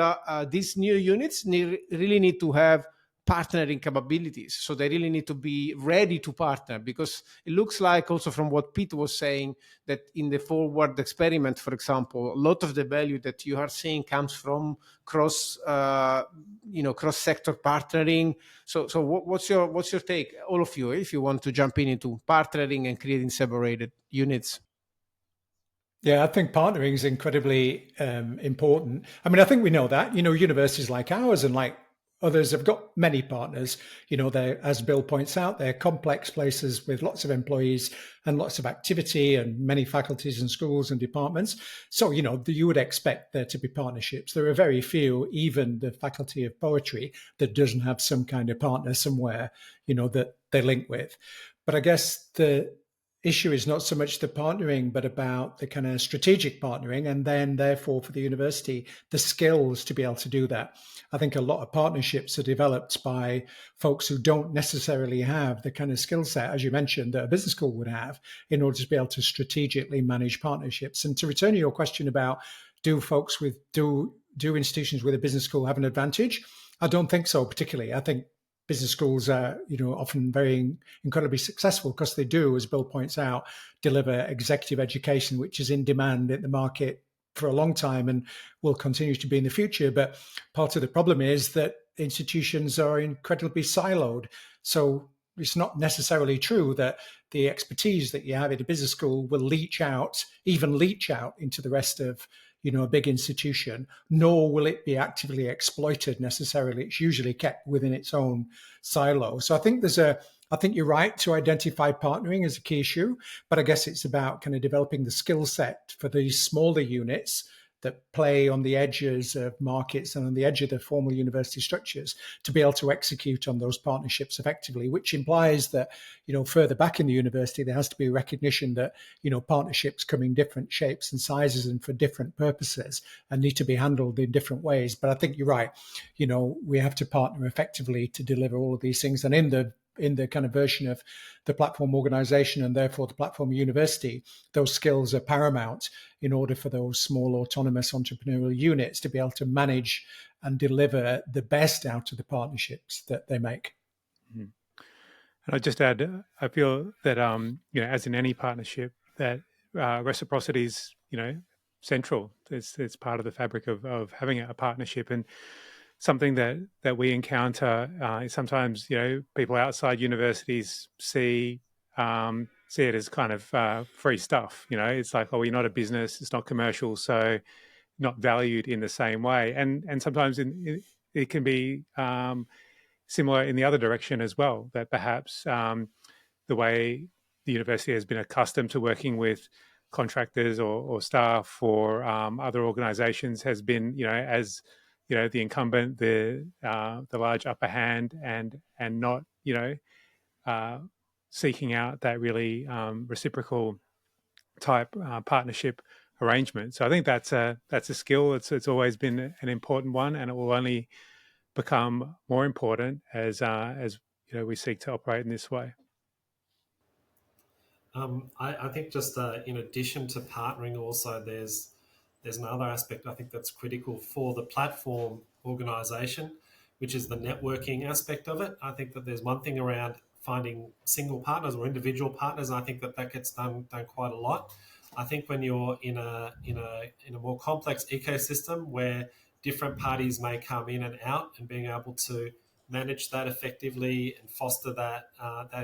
these new units really need to have partnering capabilities. So they really need to be ready to partner, because it looks like also from what Pete was saying that in the forward experiment, for example, a lot of the value that you are seeing comes from cross sector partnering. So what's your take, all of you, if you want to jump into partnering and creating separated units? Yeah, I think partnering is incredibly important. I mean, I think we know that, universities like ours and like others have got many partners. They're, as Bill points out, they're complex places with lots of employees and lots of activity and many faculties and schools and departments. So, you would expect there to be partnerships. There are very few, even the Faculty of Poetry, that doesn't have some kind of partner somewhere, that they link with. But I guess the issue is not so much the partnering, but about the kind of strategic partnering, and then therefore for the university, the skills to be able to do that. I think a lot of partnerships are developed by folks who don't necessarily have the kind of skill set, as you mentioned, that a business school would have in order to be able to strategically manage partnerships. And to return to your question about do institutions with a business school have an advantage? I don't think so particularly. I think business schools are, often very incredibly successful because they do, as Bill points out, deliver executive education, which is in demand in the market for a long time and will continue to be in the future. But part of the problem is that institutions are incredibly siloed. So it's not necessarily true that the expertise that you have at a business school will leach out into the rest of a big institution, nor will it be actively exploited necessarily. It's usually kept within its own silo. So I think you're right to identify partnering as a key issue, but I guess it's about kind of developing the skill set for these smaller units that play on the edges of markets and on the edge of the formal university structures to be able to execute on those partnerships effectively, which implies that, further back in the university, there has to be a recognition that, partnerships come in different shapes and sizes and for different purposes and need to be handled in different ways. But I think you're right. We have to partner effectively to deliver all of these things. And in the kind of version of the platform organization and therefore the platform university, those skills are paramount in order for those small autonomous entrepreneurial units to be able to manage and deliver the best out of the partnerships that they make. Mm-hmm. And I'd just add, I feel that, as in any partnership, that reciprocity is, central. It's part of the fabric of having a partnership. And something that we encounter is sometimes, people outside universities see it as kind of free stuff. It's like, oh, you're not a business, it's not commercial, so not valued in the same way. And sometimes it can be similar in the other direction as well, that perhaps the way the university has been accustomed to working with contractors or staff or other organizations has been, as the incumbent, the large upper hand, and not, seeking out that really reciprocal type partnership arrangement. So I think that's a skill. It's always been an important one, and it will only become more important as we seek to operate in this way. I think just in addition to partnering, also there's another aspect I think that's critical for the platform organization, which is the networking aspect of it. I think that there's one thing around finding single partners or individual partners, and I think that gets done quite a lot. I think when you're in a more complex ecosystem where different parties may come in and out, and being able to manage that effectively and foster that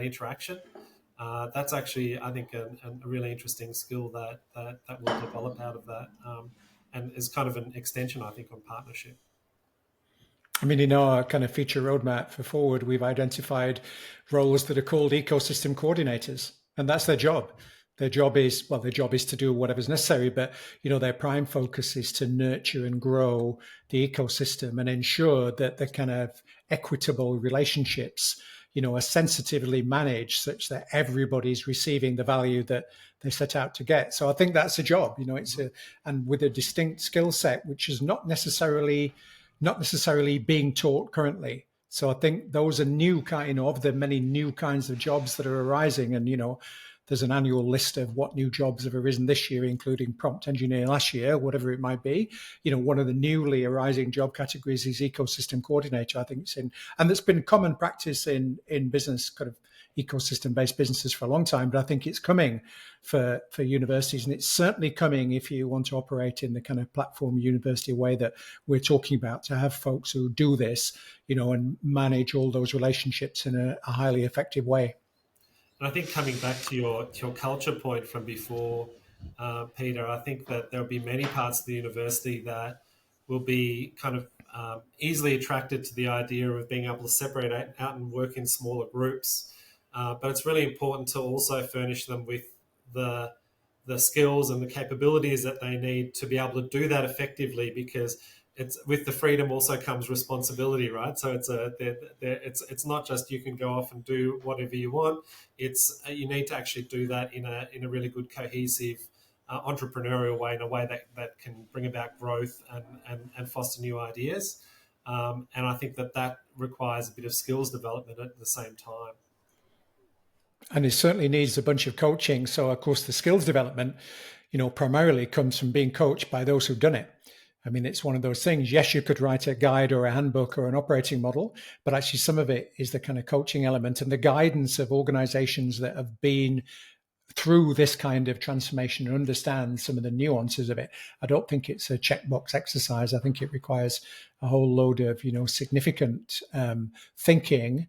interaction, that's actually, I think, a really interesting skill that will develop out of that, and is kind of an extension, I think, on partnership. I mean, in our kind of feature roadmap for Forward, we've identified roles that are called ecosystem coordinators, and that's their job. their job is to do whatever's necessary, but their prime focus is to nurture and grow the ecosystem and ensure that the kind of equitable relationships are sensitively managed such that everybody's receiving the value that they set out to get. So I think that's a job. And with a distinct skill set which is not necessarily being taught currently. So I think those are new kind of the many new kinds of jobs that are arising. And, there's an annual list of what new jobs have arisen this year, including prompt engineer last year, whatever it might be. One of the newly arising job categories is ecosystem coordinator. I think it's in, and that's been common practice in business, kind of ecosystem-based businesses for a long time, but I think it's coming for universities, and it's certainly coming if you want to operate in the kind of platform university way that we're talking about, to have folks who do this, and manage all those relationships in a highly effective way. And I think coming back to your culture point from before, Peter, I think that there'll be many parts of the university that will be kind of easily attracted to the idea of being able to separate out and work in smaller groups. But it's really important to also furnish them with the skills and the capabilities that they need to be able to do that effectively, because it's with the freedom also comes responsibility, right? So it's not just you can go off and do whatever you want. It's you need to actually do that in a really good, cohesive, entrepreneurial way, in a way that can bring about growth and foster new ideas. And I think that requires a bit of skills development at the same time. And it certainly needs a bunch of coaching. So, of course, the skills development, primarily comes from being coached by those who've done it. I mean, it's one of those things. Yes, you could write a guide or a handbook or an operating model, but actually some of it is the kind of coaching element and the guidance of organizations that have been through this kind of transformation and understand some of the nuances of it. I don't think it's a checkbox exercise. I think it requires a whole load of, significant thinking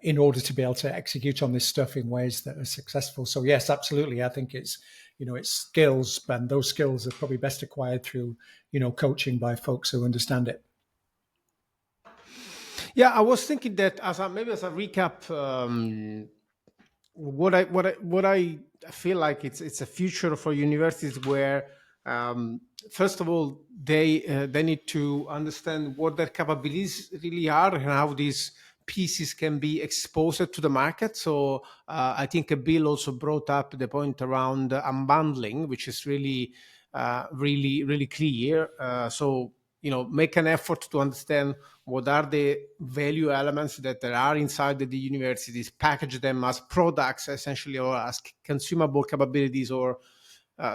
in order to be able to execute on this stuff in ways that are successful. So yes, absolutely. I think it's skills, and those skills are probably best acquired through, coaching by folks who understand it. Yeah, I was thinking that as a recap, what I feel like it's a future for universities where, first of all, they need to understand what their capabilities really are and how these pieces can be exposed to the market. So I think Bill also brought up the point around unbundling, which is really clear. So make an effort to understand what are the value elements that there are inside the universities, package them as products essentially, or as consumable capabilities, or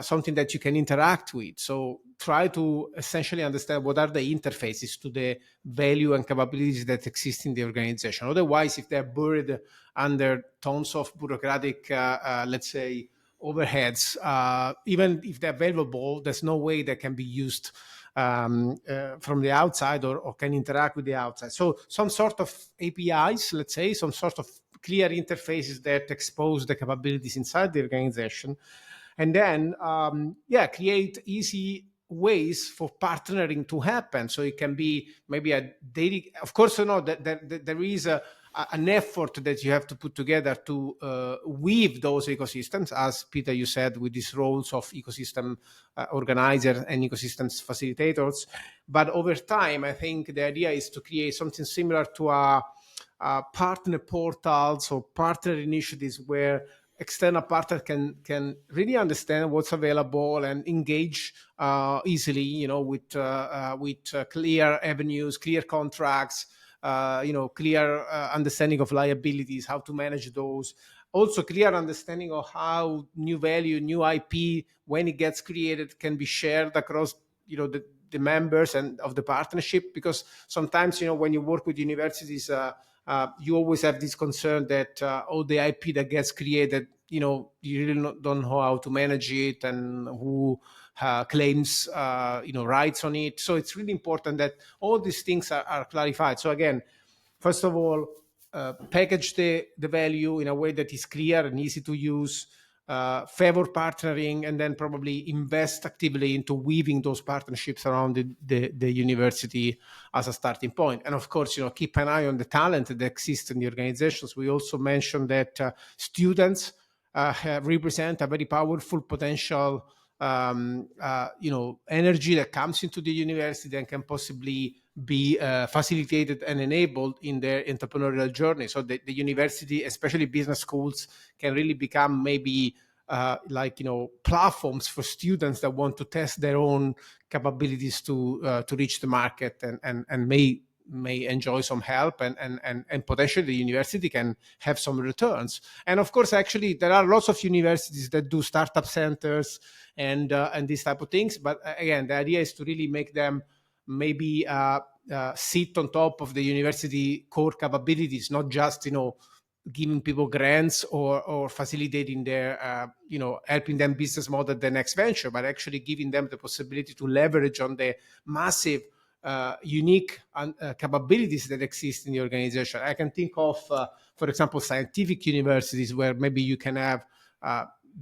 something that you can interact with. So try to essentially understand what are the interfaces to the value and capabilities that exist in the organization. Otherwise, if they're buried under tons of bureaucratic, let's say, overheads, even if they're valuable, there's no way they can be used from the outside or can interact with the outside. So some sort of APIs, let's say, some sort of clear interfaces that expose the capabilities inside the organization. And then, create easy ways for partnering to happen. So it can be maybe a daily, of course, that there is an effort that you have to put together to weave those ecosystems, as Peter, you said, with these roles of ecosystem organizers and ecosystems facilitators. But over time, I think the idea is to create something similar to a partner portals or partner initiatives where external partners can really understand what's available and engage easily, with clear avenues, clear contracts, clear understanding of liabilities, how to manage those. Also, clear understanding of how new value, new IP, when it gets created, can be shared across, the members and of the partnership. Because sometimes, when you work with universities, you always have this concern that all the IP that gets created, you really don't know how to manage it and who claims, rights on it. So it's really important that all these things are clarified. So again, first of all, package the value in a way that is clear and easy to use, favor partnering, and then probably invest actively into weaving those partnerships around the university as a starting point. And of course, keep an eye on the talent that exists in the organizations. We also mentioned that students represent a very powerful potential energy that comes into the university and can possibly be facilitated and enabled in their entrepreneurial journey. So the university, especially business schools, can really become maybe platforms for students that want to test their own capabilities to reach the market and may enjoy some help and potentially the university can have some returns. And of course, actually, there are lots of universities that do startup centers and these type of things. But again, the idea is to really make them maybe sit on top of the university core capabilities, not just giving people grants or facilitating their helping them business model the next venture, but actually giving them the possibility to leverage on the massive unique capabilities that exist in the organization. I can think of, for example, scientific universities where maybe you can have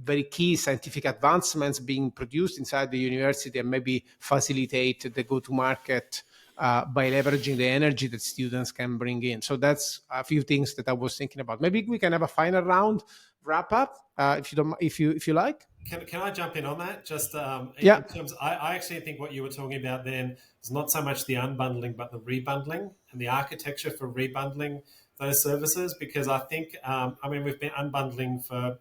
very key scientific advancements being produced inside the university and maybe facilitate the go-to-market by leveraging the energy that students can bring in. So that's a few things that I was thinking about. Maybe we can have a final round wrap up if you like. Can I jump in on that? Just Yeah. In terms, I actually think what you were talking about then is not so much the unbundling, but the rebundling and the architecture for rebundling those services. Because I think, we've been unbundling for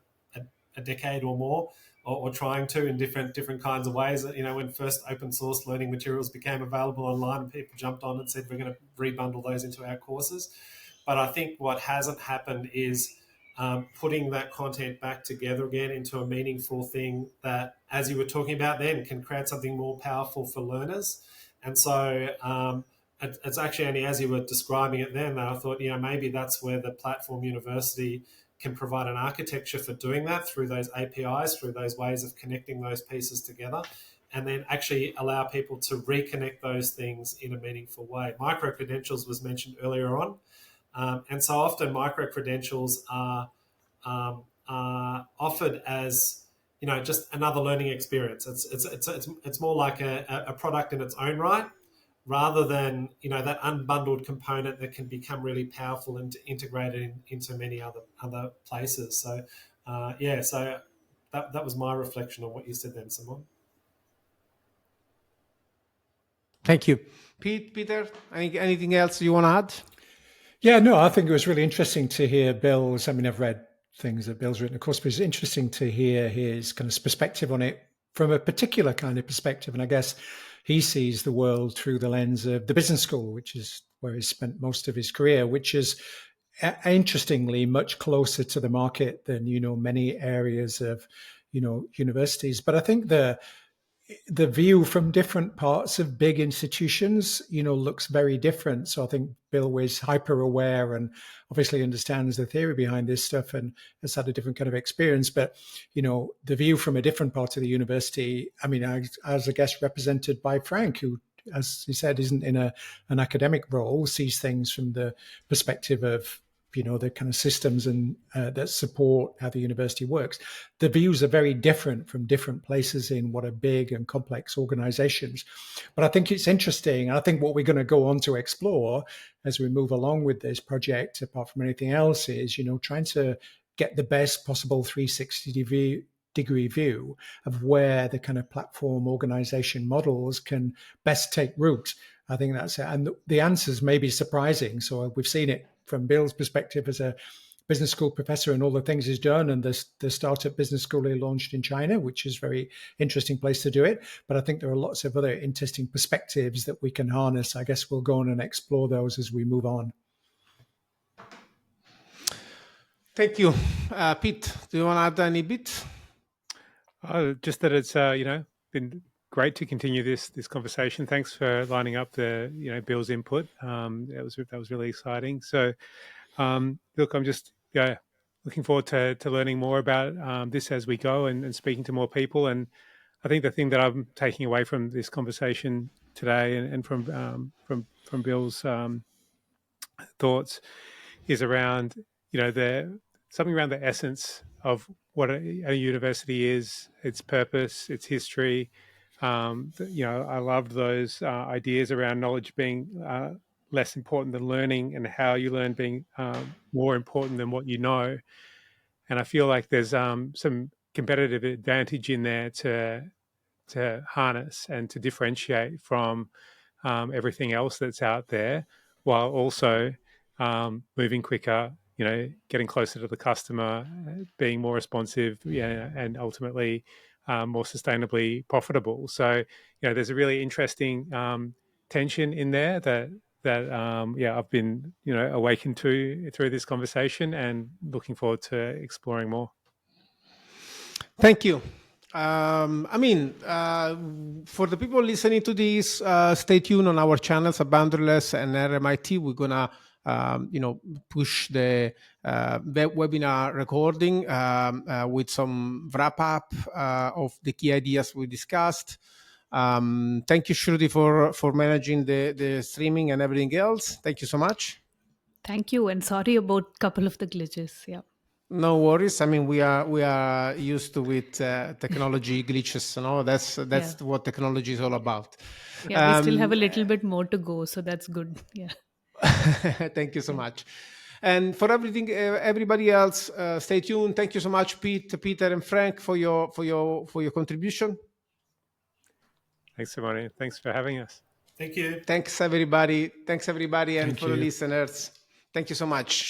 a decade or more, or trying to in different kinds of ways. When first open source learning materials became available online, and people jumped on and said, we're going to rebundle those into our courses. But I think what hasn't happened is putting that content back together again into a meaningful thing that, as you were talking about then, can create something more powerful for learners. And so it's actually only as you were describing it then that I thought, maybe that's where the platform university can provide an architecture for doing that through those APIs, through those ways of connecting those pieces together, and then actually allow people to reconnect those things in a meaningful way. Micro-credentials was mentioned earlier on. And so often micro-credentials are offered as, just another learning experience. It's more like a product in its own right, rather than that unbundled component that can become really powerful and integrated into many other places. So so that was my reflection on what you said then, Simon. Thank you. Peter, anything else you want to add? Yeah, no, I think it was really interesting to hear Bill's. I've read things that Bill's written, of course, but it's interesting to hear his kind of perspective on it from a particular kind of perspective. And I guess he sees the world through the lens of the business school, which is where he spent most of his career, which is interestingly much closer to the market than, many areas of, universities. But I think the view from different parts of big institutions, looks very different. So I think Bill was hyper aware and obviously understands the theory behind this stuff and has had a different kind of experience. But, the view from a different part of the university, as I guess represented by Frank, who, as he said, isn't in an academic role, sees things from the perspective of the kind of systems and that support how the university works. The views are very different from different places in what are big and complex organizations. But I think it's interesting. And I think what we're going to go on to explore as we move along with this project, apart from anything else, is, trying to get the best possible 360-degree view of where the kind of platform organization models can best take root. I think that's it. And the answers may be surprising. So we've seen it from Bill's perspective as a business school professor and all the things he's done, and the startup business school he launched in China, which is a very interesting place to do it. But I think there are lots of other interesting perspectives that we can harness. I guess we'll go on and explore those as we move on. Thank you. Pete, do you want to add any bit? Just that it's been great to continue this conversation. Thanks for lining up the Bill's input. That was really exciting. So look, I'm just looking forward to learning more about this as we go and speaking to more people. And I think the thing that I'm taking away from this conversation today and from Bill's thoughts is around something around the essence of what a university is, its purpose, its history. I loved those ideas around knowledge being less important than learning, and how you learn being more important than what you know. And I feel like there's some competitive advantage in there to harness and to differentiate from everything else that's out there, while also moving quicker, getting closer to the customer, being more responsive, and ultimately more sustainably profitable. So, there's a really interesting tension in there that I've been awakened to through this conversation, and looking forward to exploring more. Thank you. For the people listening to this, stay tuned on our channels at Boundaryless and RMIT. We're gonna, push the webinar recording with some wrap up of the key ideas we discussed. Thank you, Shruti, for managing the streaming and everything else. Thank you so much. Thank you, and sorry about a couple of the glitches. Yeah. No worries. I mean, we are used to with technology glitches. That's what technology is all about. Yeah, we still have a little bit more to go, so that's good. Yeah. Thank you so much. And for everybody else, stay tuned. Thank you so much, Peter, and Frank, for your contribution. Thanks, Simone. Thanks for having us. Thank you. Thanks, everybody. And for the listeners, thank you so much.